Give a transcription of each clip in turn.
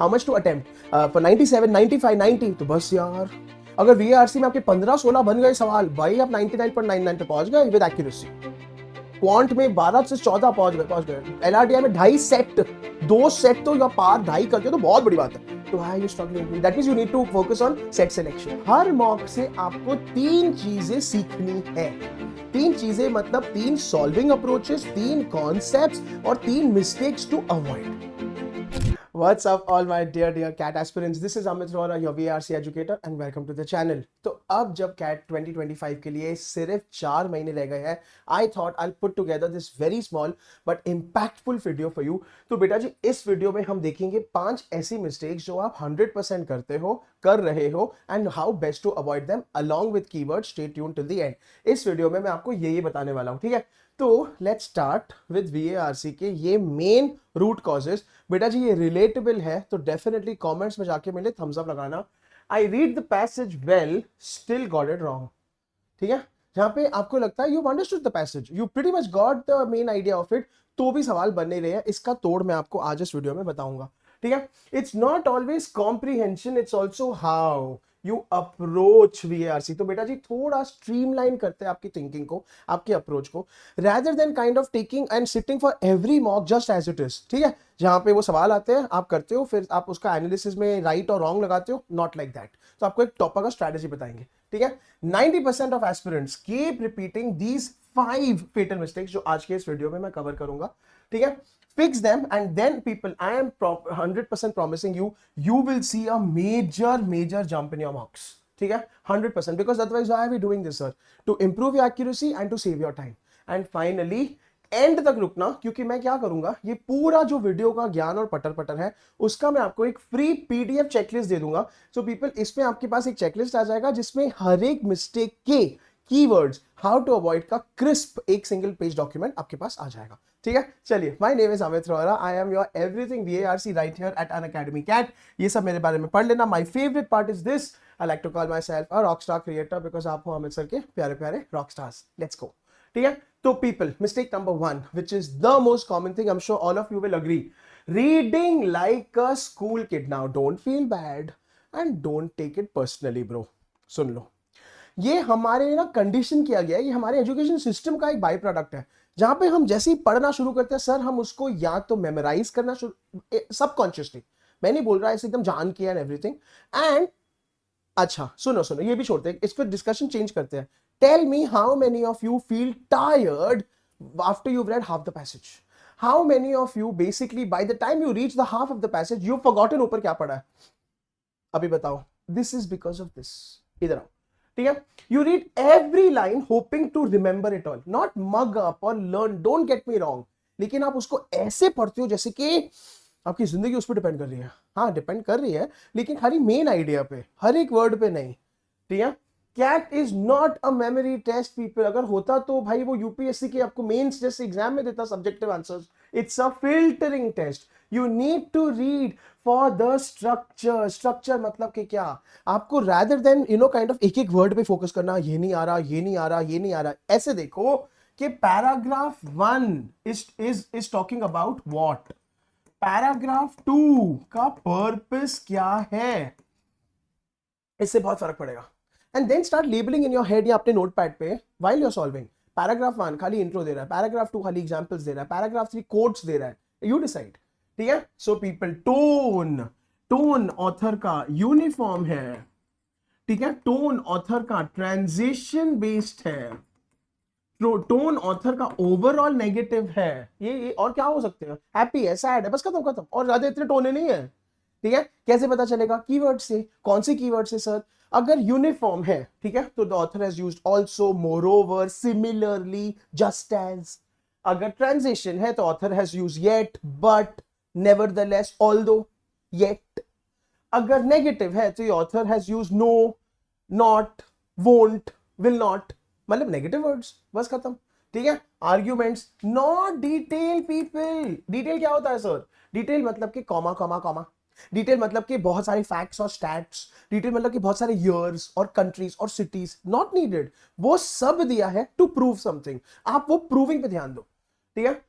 How much to attempt for 97, 95, 90, तो बस यार अगर वीएआरसी में आपके 15-16 बन गए सवाल, भाई आप 99.99 पे पहुंच गए विद एक्यूरेसी। क्वांट में 12 से 14 पहुंच गए। एलआरडीआई में 2.5 सेट, 2 सेट तो या पार 2.5 करके तो बहुत बड़ी बात है। तो high you struggling, that means you need to focus on set selection. हर मॉक से आपको 3 चीजें सीखनी है। 3 चीजें मतलब 3 सॉल्विंग अप्रोचेस, 3 कॉन्सेप्ट्स और 3 mistakes to avoid. What's up all my dear CAT aspirants, this is Amit Rohra, your VRC educator and welcome to the channel। तो अब जब CAT 2025 के लिए सिर्फ 4 महीने रह गए हैं, I thought I'll put together this very small but impactful video for you। तो बेटा जी इस वीडियो में हम देखेंगे 5 ऐसी मिस्टेक्स जो आप 100% करते हो, कर रहे हो and how best to avoid them along with keyword. Stay tune till the end. इस वीडियो में मैं आपको ये बताने वाला हूं, ठीक है। तो लेट्स स्टार्ट विद वीएआरसी के ये मेन रूट कॉजेस। बेटा जी ये रिलेटेबल है तो डेफिनेटली कमेंट्स में जाके मेरे थम्स अप लगाना। I read the passage well, still got it wrong, ठीक है। जहां पे आपको लगता है you understood the passage, you pretty much got the main idea of it, तो भी सवाल बन नहीं रहे हैं। इसका तोड़ मैं आपको आज इस वीडियो में बताऊंगा, ठीक है। It's not always comprehension, it's also how you approach VARC. तो बेटा जी थोड़ा स्ट्रीमलाइन करते हैं आपकी थिंकिंग को, आपके अप्रोच को, rather than kind of taking and sitting for every mock just as it is, ठीक है। जहां पे वो सवाल आते हैं आप करते हो, फिर आप उसका एनालिसिस में राइट और रॉन्ग लगाते हो, नॉट लाइक दैट। तो आपको एक टॉपर का स्ट्रैटेजी बताएंगे, ठीक है। 90% of aspirants keep repeating these 5 fatal mistakes जो आज के इस वीडियो में मैं कवर करूंगा, ठीक है। Fix them and then people, I am 100% promising you, you will see a major jump in your marks, ठीक है। 100%, because otherwise why are we doing this sir? To improve your accuracy and to save your time। and finally and तक रुकना, क्योंकि मैं क्या करूंगा, ये पूरा जो वीडियो का ज्ञान और पटर पटर है उसका मैं आपको एक फ्री पीडीएफ चेकलिस्ट दे दूंगा। सो पीपल, इसमें आपके पास एक चेकलिस्ट आ जाएगा जिसमें हर एक मिस्टेक के कीवर्ड्स, हाउ टू अवॉइड का क्रिस्प एक सिंगल पेज डॉक्यूमेंट आपके पास आ जाएगा, ठीक है। चलिए, my name is Amit Rohra, I am your everything VARC right here at Unacademy CAT. ये सब मेरे बारे में पढ़ लेना। My favourite part is this, I like to call myself a rock star creator because आप हो अमित सर के प्यारे प्यारे रॉक स्टार्स। लेट्स गो, ठीक है। तो people, mistake number 1 which is the most common thing, I'm sure all of you will agree, reading like a school kid। now don't feel bad and don't take it personally bro। सुन लो, ये हमारे ना condition किया गया है, ये हमारे education system का एक बाई प्रोडक्ट है, जहां पे हम जैसे ही पढ़ना शुरू करते हैं सर, हम उसको या तो मेमोराइज करना सबकॉन्शियसली, मैं नहीं बोल रहा ऐसे एकदम जान के एंड एवरीथिंग। एंड अच्छा सुनो सुनो, ये भी छोड़ते हैं, इस पर डिस्कशन चेंज करते हैं। Tell me how many of you feel tired after you've read half the passage? How many of you basically by the time you reach the half of the passage you've forgotten ऊपर क्या पढ़ा है? अभी बताओ। This is because of this। इधर आओ, ठीक है। You read every line hoping to remember it all, not mug up or learn, don't get me wrong, लेकिन आप उसको ऐसे पढ़ते हो जैसे कि आपकी जिंदगी उस पर डिपेंड कर रही है। हाँ डिपेंड कर रही है, लेकिन खाली मेन आइडिया पे, हर एक वर्ड पे नहीं, ठीक है। CAT is not a memory test people. अगर होता तो भाई वो यूपीएससी के आपको मेंस जैसे एग्जाम में देता subjective answers. It's a filtering test. You need to read for the structure. Structure मतलब कि क्या, आपको rather than काइंड ऑफ एक एक वर्ड पे फोकस करना, ये नहीं आ रहा, ये नहीं आ रहा, ये नहीं आ रहा, ऐसे देखो कि paragraph 1 is talking about what, paragraph 2 का पर्पस क्या है, इससे बहुत फर्क पड़ेगा। And then start labelling in your head या अपने नोटपैड पे while you are solving. Paragraph 1 खाली इंट्रो दे रहा है, पैराग्राफ 2 खाली एग्जांपल्स दे रहा है, पैराग्राफ 3 कोट्स दे रहा है, यू डिसाइड, ठीक है। So people, tone, tone author का यूनिफॉर्म है, ठीक है। टोन ऑथर का ट्रांजिशन बेस्ड है, टोन ऑथर का ओवरऑल नेगेटिव है। ये और क्या हो सकते हैं, हैप्पी है, सैड है, बस खत्म खत्म, और ज्यादा इतने टोने नहीं है, ठीक है। कैसे पता चलेगा, कीवर्ड से। कौन से कीवर्ड से सर? अगर यूनिफॉर्म है, ठीक है, तो the author has used also, moreover, similarly, just as. अगर ट्रांजिशन है तो author has used yet, but, nevertheless, although, yet. अगर नेगेटिव है तो author has used no, not, won't, will not, मतलब नेगेटिव वर्ड्स, बस खत्म, ठीक है। Arguments, not detail people. Detail क्या होता है सर? डिटेल मतलब कि कॉमा कॉमा कॉमा, डिटेल मतलब कि बहुत सारे फैक्ट्स और स्टैट्स, डिटेल मतलब कि बहुत सारे ईयर्स और कंट्रीज और सिटीज, नॉट नीडेड। वो सब दिया है टू प्रूव समथिंग, आप वो प्रूविंग पे ध्यान दो, ठीक है।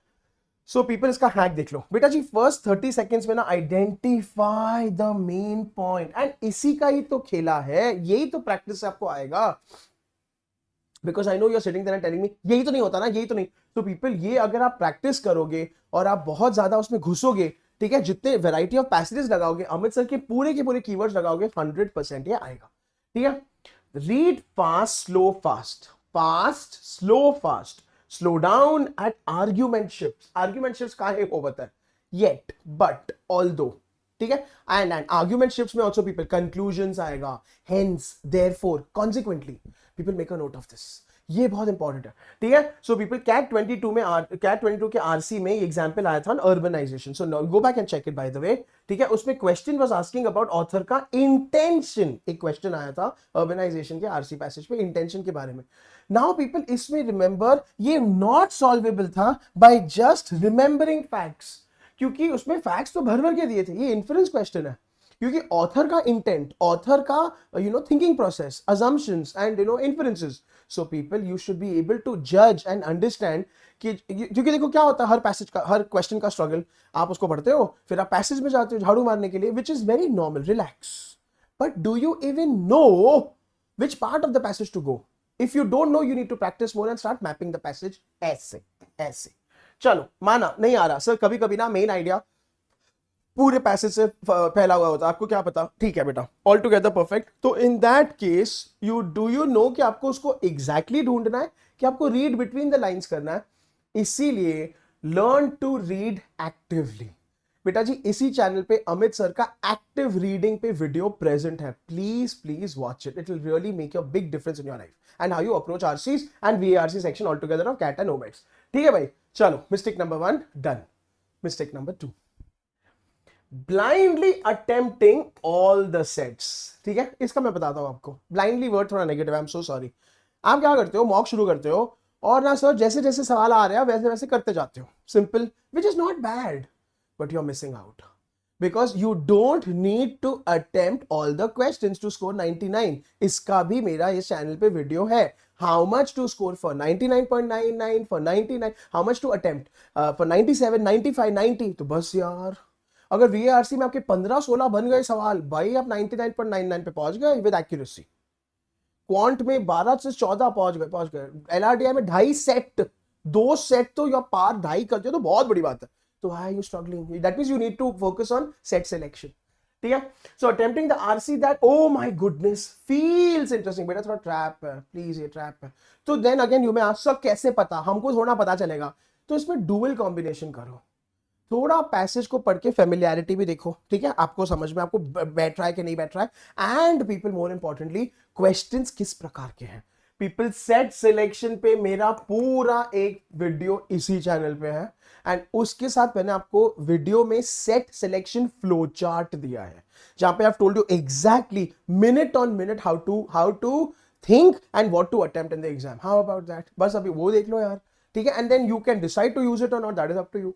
सो पीपल इसका हैक देख लो बेटा जी, फर्स्ट 30 सेकेंड्स में ना identify the main point, and इसी का ही तो खेला है, यही तो प्रैक्टिस से आपको आएगा। Because I know you are sitting there and telling me यही तो नहीं होता ना, यही तो नहीं। तो पीपल ये अगर आप प्रैक्टिस करोगे और आप बहुत ज्यादा उसमें घुसोगे, ठीक है, जितने वैरायटी ऑफ पैसेजेस लगाओगे, अमित सर के पूरे कीवर्ड्स लगाओगे, 100% ये आएगा। ठीक है, read fast slow fast, fast slow fast, slow down at argument shifts. Argument shifts का है वो बता है, येट बट ऑल्दो, ठीक है, एंड आर्ग्यूमेंट शिफ्ट्स में ऑल्सो पीपल कंक्लूजन्स आएगा, hence therefore consequently, people make a note of this, ये बहुत इंपॉर्टेंट है। ठीक है, सो पीपल कैट 22 में कैट 22 के आरसी में एग्जांपल आया था urbanisation, so go back and check it by the way. ठीक है, उसमें question was asking about author का इंटेंशन, एक क्वेश्चन आया था अर्बनाइजेशन के आरसी पैसेज पे इंटेंशन के बारे में। नाउ पीपल इसमें रिमेंबर, ये नॉट सॉल्वेबल था बाय जस्ट रिमेंबरिंग फैक्ट्स, क्योंकि उसमें फैक्ट्स तो भर भर के दिए थे, ये इन्फ्रेंस क्वेश्चन है, क्योंकि ऑथर का इंटेंट, ऑथर का thinking process, assumptions and inferences, so people you should be able to जज एंड अंडरस्टैंड कि, क्योंकि देखो क्या होता है, हर पैसेज का, हर क्वेश्चन का स्ट्रगल, आप उसको पढ़ते हो, फिर आप पैसेज में जाते हो झाड़ू मारने के लिए, which is very normal, relax, but do you even know which part of the passage to go? If you don't know, you need to practise more and start mapping the passage ऐसे ऐसे। चलो माना नहीं आ रहा sir, कभी कभी ना main idea पूरे पैसेज से फैला हुआ होता है, आपको क्या पता, ठीक है बेटा, ऑल टुगेदर परफेक्ट। तो in that case you know कि आपको उसको एग्जैक्टली ढूंढना है कि आपको रीड बिटवीन द लाइंस करना है, इसीलिए लर्न टू रीड एक्टिवली। बेटा जी इसी चैनल पे अमित सर का एक्टिव रीडिंग पे वीडियो प्रेजेंट है, please please watch it, it will really make your big difference in your life and how you approach RCs and VRC section all together of CAT and OMETs. ठीक है भाई, चलो mistake number 1 done. Mistake number 2, blindly attempting all the sets. ठीक है, इसका मैं बताता हूं आपको, ब्लाइंडली वर्ड थोड़ा नेगेटिव है, आई एम सो सॉरी। आप क्या करते हो, मॉक शुरू करते हो और ना सर जैसे जैसे सवाल आ रहे हैं वैसे वैसे करते जाते हो, simple, which is not bad, but you are missing out because you don't need to attempt all the questions to score 99। इसका भी मेरा इस चैनल पे वीडियो है, how much to score for 99.99, for 99, how much to attempt for 97, 95, 90। तो बस यार, अगर वीआरसी में आपके 15-16 बन गए सवाल, भाई आप 99.99 पे पहुंच गए विद एक्यूरेसी। क्वांट में 12 से 14 पहुंच गए। एलआरडीआई में 2.5 सेट, 2 सेट तो या पार 2.5 करते हो तो बहुत बड़ी बात है। तो high you struggling, that means you need to focus on set selection. ठीक है, so attempting the RC that, oh my goodness, feels interesting. बेटा थोड़ा ट्रैप है, प्लीज ये ट्रैप है। तो then again you may ask sir कैसे पता, हमको थोड़ा पता चलेगा। तो इसमें डुअल कॉम्बिनेशन करो, थोड़ा पैसेज को पढ़ के फेमिलियरिटी भी देखो, ठीक है, आपको समझ में आपको बैठ रहा है कि नहीं बैठ रहा है, and people more importantly questions किस प्रकार के हैं। पीपल सेट सिलेक्शन पे मेरा पूरा एक वीडियो इसी चैनल पे है, एंड उसके साथ मैंने आपको वीडियो में सेट सिलेक्शन फ्लो चार्ट दिया है, जहां पे I have told you exactly minute on minute how to think and what to attempt in the exam. How about that, बस अभी वो देख लो यार। ठीक है, and then you can decide to use it or not, that is up to you.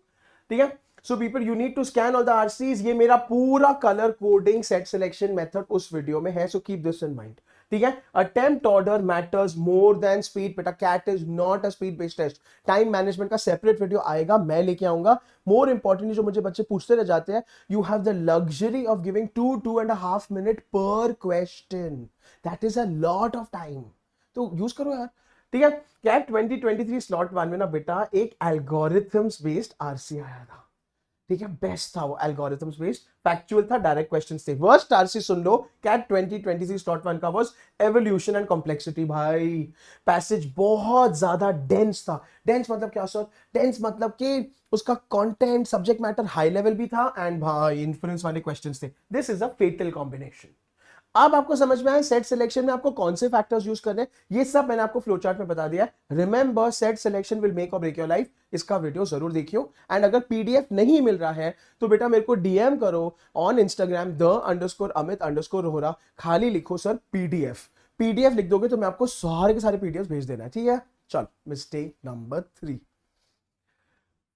ठीक है, so people you need to scan all the RCs, ये मेरा पूरा colour coding set selection method उस वीडियो में है, so keep this in mind. ठीक है, attempt order matters more than speed, बेटा CAT is not a speed based test. Time management का सेपरेट वीडियो आएगा, मैं लेके आऊंगा। मोर इंपॉर्टेंटली जो मुझे बच्चे पूछते रह जाते हैं, you have the luxury of giving 2.5 minute पर question, that is a lot of time, तो यूज करो यार। ठीक है, कैट 2023 स्लॉट 1 में ना बेटा एक एल्गोरिथम्स बेस्ड आरसी आया था। ठीक है, बेस्ट था वो, एल्गोरिथम्स बेस्ड, फैक्चुअल था, डायरेक्ट क्वेश्चंस थे। वर्स्ट आरसी सुन लो, कैट 2023 स्लॉट 1 का वाज एवोल्यूशन एंड कॉम्प्लेक्सिटी। भाई पैसेज बहुत ज्यादा डेंस था। डेंस मतलब क्या सर? डेंस मतलब कि उसका content, subject matter high level भी था, एंड भाई इन्फ्लुएंस वाले क्वेश्चंस थे। This is a fatal combination. अब आपको समझ में आया सेट सिलेक्शन में आपको कौन से फैक्टर्स यूज करने हैं, ये सब मैंने आपको फ्लो चार्ट में बता दिया है। Remember, set selection will make और ब्रेक योर लाइफ। इसका वीडियो जरूर देखियो, एंड अगर पीडीएफ नहीं मिल रहा है तो बेटा मेरे को डीएम करो ऑन इंस्टाग्राम _amit_रोहरा, खाली लिखो सर पीडीएफ। पीडीएफ लिख दोगे तो मैं आपको सारे के सारे पीडीएफ भेज देना है। ठीक है, चलो mistake number 3,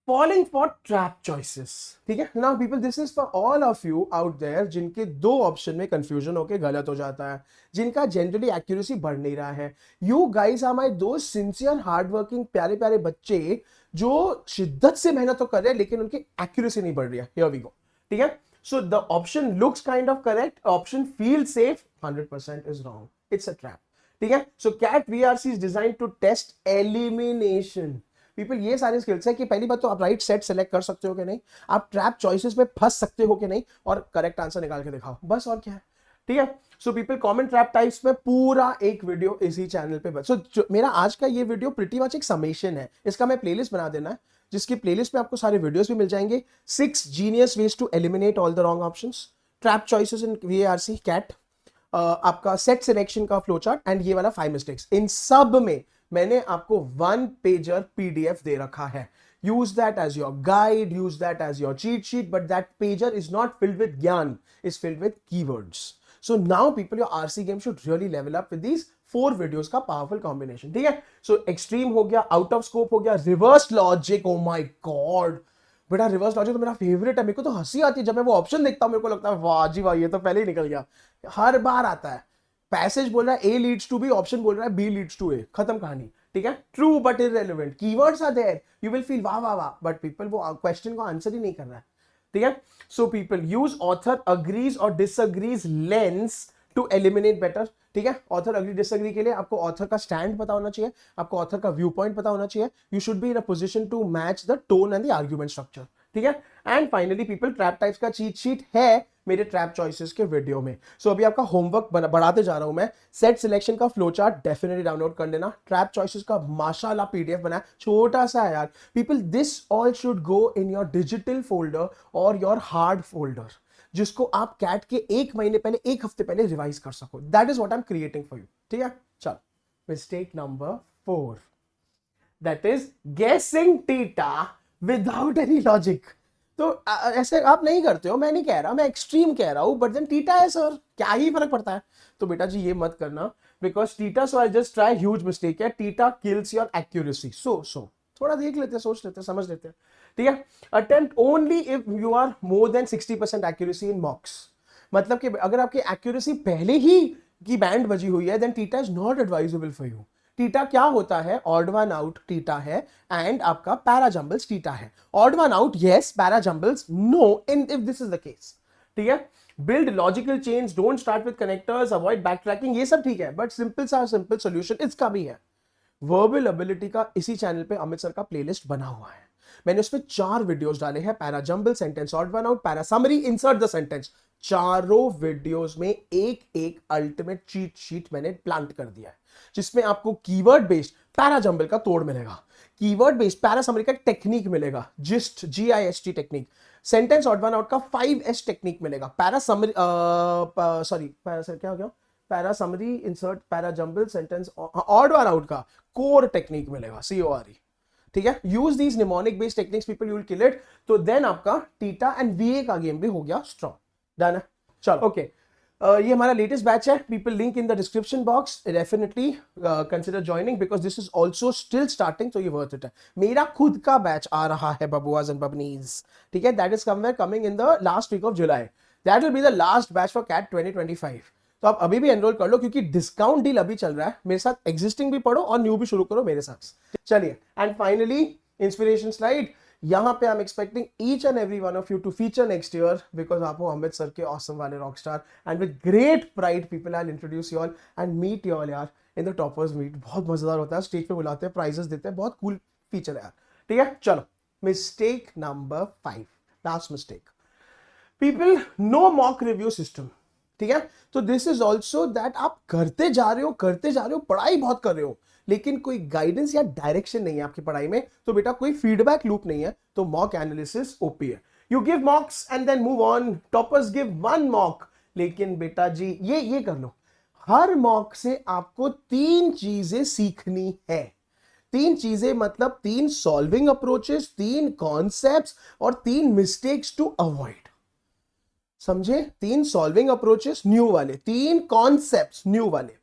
falling for trap choices। ठीक है ना people, this is for all of you out there जिनके 2 ऑप्शन में कंफ्यूजन होके गलत हो जाता है, जिनका जनरली एक्यूरेसी बढ़ नहीं रहा है। यू गाइस आर माय दोस्त, सिंसियर हार्ड वर्किंग प्यारे प्यारे बच्चे जो शिद्दत से मेहनत तो कर रहे हैं लेकिन उनकी एक्यूरेसी नहीं बढ़ रही है। हियर वी गो, ठीक है। So the option looks kind of correct, option feel safe, 100% is wrong, it's a trap, ठीक है। So CAT VRC is designed to test elimination. People, ये सारे स्किल्स है कि पहली बात तो आप राइट सेट सेलेक्ट कर सकते हो कि नहीं, आप ट्रैप चॉइसेस में फंस सकते हो कि नहीं, और करेक्ट आंसर निकाल के दिखाओ, बस और क्या है, ठीक है। So people, common trap types में पूरा एक वीडियो इसी चैनल पे बस। सो मेरा आज का ये वीडियो प्रिटी मच एक समेशन है, इसका मैं प्लेलिस्ट बना देना है, जिसकी प्लेलिस्ट में आपको सारे वीडियोस भी मिल जाएंगे। 6 genius ways to eliminate all the wrong options, trap choices in VRC CAT, आपका सेट सिलेक्शन का फ्लो चार्ट, एंड ये वाला 5 मिस्टेक्स। इन सब में मैंने आपको 1 पेजर पीडीएफ दे रखा है। use that as your guide, use that as your cheat sheet, but that pager is not filled with gyan, it's filled with keywords. So now people, your RC game should really level up with these 4 videos का powerful combination, ठीक है। So extreme हो गया, out of scope हो गया, reverse logic, oh my god बेटा, reverse logic तो मेरा फेवरेट है। मेरे को तो हंसी आती है जब मैं वो ऑप्शन देखता हूं, मेरे को लगता है वाह जी वाह, ये तो पहले ही निकल गया, हर बार आता है। पैसेज बोल रहा है ए लीड्स टू बी, ऑप्शन बोल रहा है बी लीड्स टू ए, खत्म कहानी, ठीक है। True but irrelevant, keywords are there, you will feel वाह वाह वाह, बट पीपल वो क्वेश्चन को आंसर ही नहीं कर रहा है, ठीक है। So people use author agrees और disagrees lens to eliminate better, ठीक है। ऑथर अग्री डिसअग्री के लिए आपको ऑथर का स्टैंड पता होना चाहिए, आपको ऑथर का व्यू पॉइंट पता होना चाहिए, you should be in a position to match the tone and the argument structure, ठीक है। And finally people, trap types का चीट शीट है मेरे ट्रैप चॉइसेस के वीडियो में। सो अभी आपका होमवर्क बढ़ाते जा रहा हूं मैं। सेट सिलेक्शन का फ्लो चार्ट डेफिनेटली डाउनलोड कर लेना, ट्रैप चॉइसेस का माशाल्लाह पीडीएफ बनाया, छोटा सा है यार। People, this all should go in your digital folder और योर हार्ड फोल्डर, जिसको आप कैट के 1 महीने पहले, 1 हफ्ते पहले रिवाइज कर सको। That is what I am creating for you, ठीक है। चलो, मिस्टेक नंबर 4, दैट इज गेसिंग थीटा विदाउट एनी लॉजिक। तो ऐसे आप नहीं करते हो, मैं नहीं कह रहा, मैं एक्सट्रीम कह रहा हूं, बट देन थीटा है सर, क्या ही फर्क पड़ता है। तो बेटा जी ये मत करना, because theta, so I just try, huge mistake है, थीटा किल्स योर एक्यूरेसी। सो थोड़ा देख लेते हैं, सोच लेते हैं, समझ लेते हैं, ठीक है। Attempt only if you are more than 60% accuracy in mocks, मतलब कि अगर आपकी एक्यूरेसी पहले ही की बैंड बजी हुई है, then theta is not advisable for you. Theta क्या होता है, ऑड वन आउट थीटा है, एंड आपका पैराजंबल्स थीटा है। Odd one out yes, parajumbles no, in if this is the case, ठीक है। Build logical chains, don't start with connectors, avoid backtracking, ये सब ठीक है, बट सिंपल सोल्यूशन इसका भी है। वर्बल एबिलिटी का इसी चैनल पे अमित सर का प्लेलिस्ट बना हुआ है, मैंने उसमें 4 वीडियोस डाले हैं, parajumble, sentence odd one out, para summary, insert the sentence. चारों वीडियोस में एक एक अल्टीमेट चीट शीट मैंने प्लांट कर दिया है, जिसमें आपको कीवर्ड बेस्ड पैराजंबल का तोड़ मिलेगा, कीवर्ड बेस्ड पैरा समरी का टेक्निक मिलेगा, gist GIST technique, sentence odd one out का 5S टेक्निक मिलेगा, पैरा समरी क्या हो गया, para summary, insert, parajumble, sentence odd one out का कोर टेक्निक मिलेगा, CORE, ठीक है। Use these mnemonic based techniques people, you will kill it. तो देन आपका थीटा एंड VA का गेम भी हो गया स्ट्रॉन्ग, डन है। चलो ओके, ये हमारा लेटेस्ट बैच है people, link in the description box, definitely consider joining because this is also still starting, तो ये वर्थ इट है। मेरा खुद का बैच आ रहा है बबुआज एंड बबनीज, ठीक है, that is coming in the last week of July, that will be the last batch for CAT 2025। तो आप अभी भी एनरोल कर लो, क्योंकि डिस्काउंट डील अभी चल रहा है, मेरे साथ एग्जिस्टिंग भी पढ़ो और न्यू भी शुरू करो मेरे साथ। चलिए, एंड फाइनली इंस्पिरेशन स्लाइड, यहां पे I am expecting each and every one of you to feature next year, because आप हो अमित सर के ऑसम वाले rock star, and with great pride people I will introduce you all and meet you all यार in the toppers meet. बहुत मजेदार होता है, stage पे बुलाते हैं, प्राइजेस देते हैं, बहुत कूल फीचर है यार, ठीक है। चलो, mistake number 5, last mistake people, no mock review system, ठीक है। तो दिस इज ऑल्सो दैट आप करते जा रहे हो, पढ़ाई बहुत कर रहे हो, लेकिन कोई गाइडेंस या डायरेक्शन नहीं है आपकी पढ़ाई में, तो बेटा कोई फीडबैक लूप नहीं है, तो मॉक एनालिसिस ओपी है। You give mocks and then move on, toppers give 1 mock, लेकिन बेटा जी ये कर लो, हर मॉक से आपको 3 चीजें सीखनी है। 3 चीजें मतलब 3 सॉल्विंग अप्रोचेस, 3 कॉन्सेप्ट्स और 3 मिस्टेक्स टू अवॉइड, समझे। 3 सॉल्विंग अप्रोचेस न्यू वाले, 3 कॉन्सेप्ट्स न्यू वाले,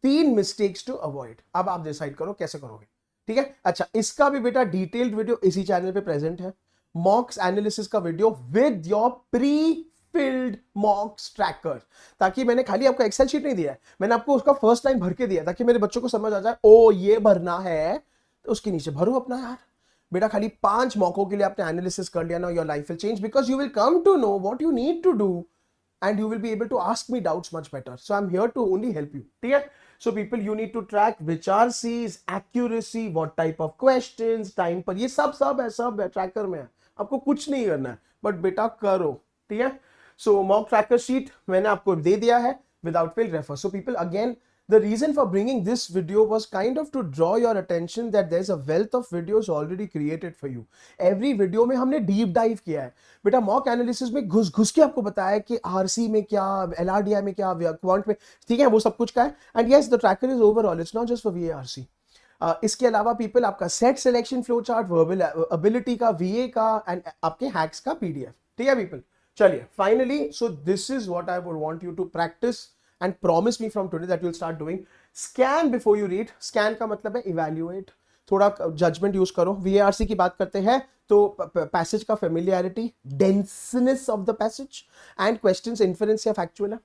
3 मिस्टेक्स टू अवॉइड। अब आप डिसाइड करो कैसे करोगे, ठीक है। अच्छा, इसका भी बेटा डिटेल्ड वीडियो इसी चैनल पे प्रेजेंट है, मॉक्स एनालिसिस का video with your pre filled मॉक्स tracker, ताकि मैंने खाली आपको एक्सेल शीट नहीं दिया है, मैंने आपको उसका फर्स्ट लाइन भर के दिया, ताकि मेरे बच्चों को समझ आ जाए, ओ ये भरना है, तो उसके नीचे भरो अपना यार, बेटा खाली 5 मौकों के लिए आपने एनालिसिस कर लिया ना, your life will change because you will come to know what you need to do and you will be able to ask me doubts much better. So I'm here to only help you. ठीक है? So people, you need to track which RCs, accuracy, what type of questions, time पर, ये सब है tracker में है. आपको कुछ नहीं करना है, बट बेटा करो. ठीक है? So mock tracker sheet मैंने आपको दे दिया है, without fail refer. So people, again, the reason for bringing this video was kind of to draw your attention that there's a wealth of videos already created for you. Every video में हमने deep dive किया है. बेटा mock analysis में घुस के आपको बताया कि आरसी में क्या, एलआरडीआई में क्या, क्वांट में, ठीक है, वो सब कुछ का है. And yes, the tracker is overall, it's not just for VARC. इसके अलावा पीपल आपका set selection flow chart, verbal ability का, वीए का, एंड आपके हैक्स का पीडीएफ. ठीक है पीपल, चलिए finally, so this is what I would want you to practise and promise me from today that you'll start doing. Scan before you read. Scan का मतलब है evaluate, थोड़ा जजमेंट यूज करो. वीएआरसी की बात करते हैं तो पैसेज का familiarity, denseness of the passage, and questions inference या फैक्चुअल है.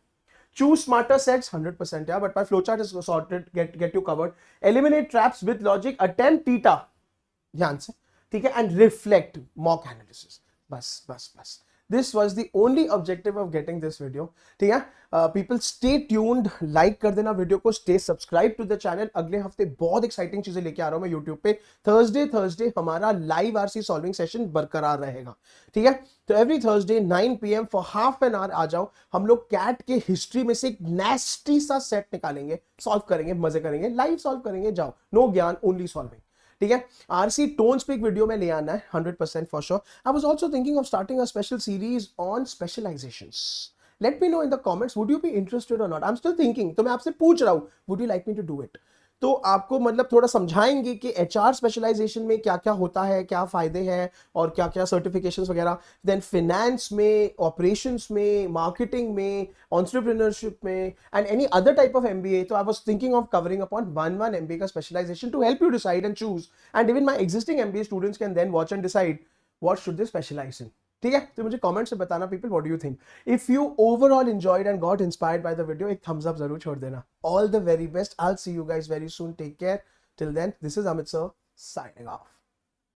Choose smarter sets 100%, yeah, but my flowchart is sorted, get you covered. Eliminate traps with logic, attempt theta, ध्यान से, ठीक है, and reflect, mock analysis. बस. This was the only objective of getting this video. ठीक है, people stay tuned, like कर देना video को, stay subscribe to the channel. अगले हफ्ते बहुत एक्साइटिंग चीजें लेके आ रहा हूं मैं यूट्यूब पे. थर्सडे हमारा लाइव आरसी सॉल्विंग सेशन बरकरार रहेगा. ठीक है, तो every Thursday 9 PM for half an hour आ जाओ. हम लोग कैट के हिस्ट्री में से एक नेस्टी सा सेट निकालेंगे, सॉल्व करेंगे, मजे करेंगे, लाइव सॉल्व करेंगे. जाओ, नो ज्ञान, ओनली सॉल्विंग. ठीक है, आरसी टोन्स पे एक वीडियो में ले आना है 100% for sure. I was also thinking of starting a special series on specialisations. Let me know in the comments, would you be interested or not. I am still thinking, तो मैं आपसे पूछ रहा हूं, would you like me to do it. तो आपको मतलब थोड़ा समझाएंगे कि एचआर स्पेशलाइजेशन में क्या क्या होता है, क्या फायदे हैं और क्या क्या सर्टिफिकेशंस वगैरह. देन फाइनेंस में, ऑपरेशंस में, मार्केटिंग में, एंटरप्रेन्योरशिप में, and any other type of MBA. So I was thinking of covering upon one MBA का specialisation to help you decide and choose. And even my existing MBA students can then watch and decide what should they specialise in. ठीक है, तो मुझे comment से बताना people, what do you think. If you overall enjoyed and got inspired by the video, एक thumbs up जरूर छोड़ देना. All the very best. I will see you guys very soon. Take care. Till then, this is Amit sir signing of.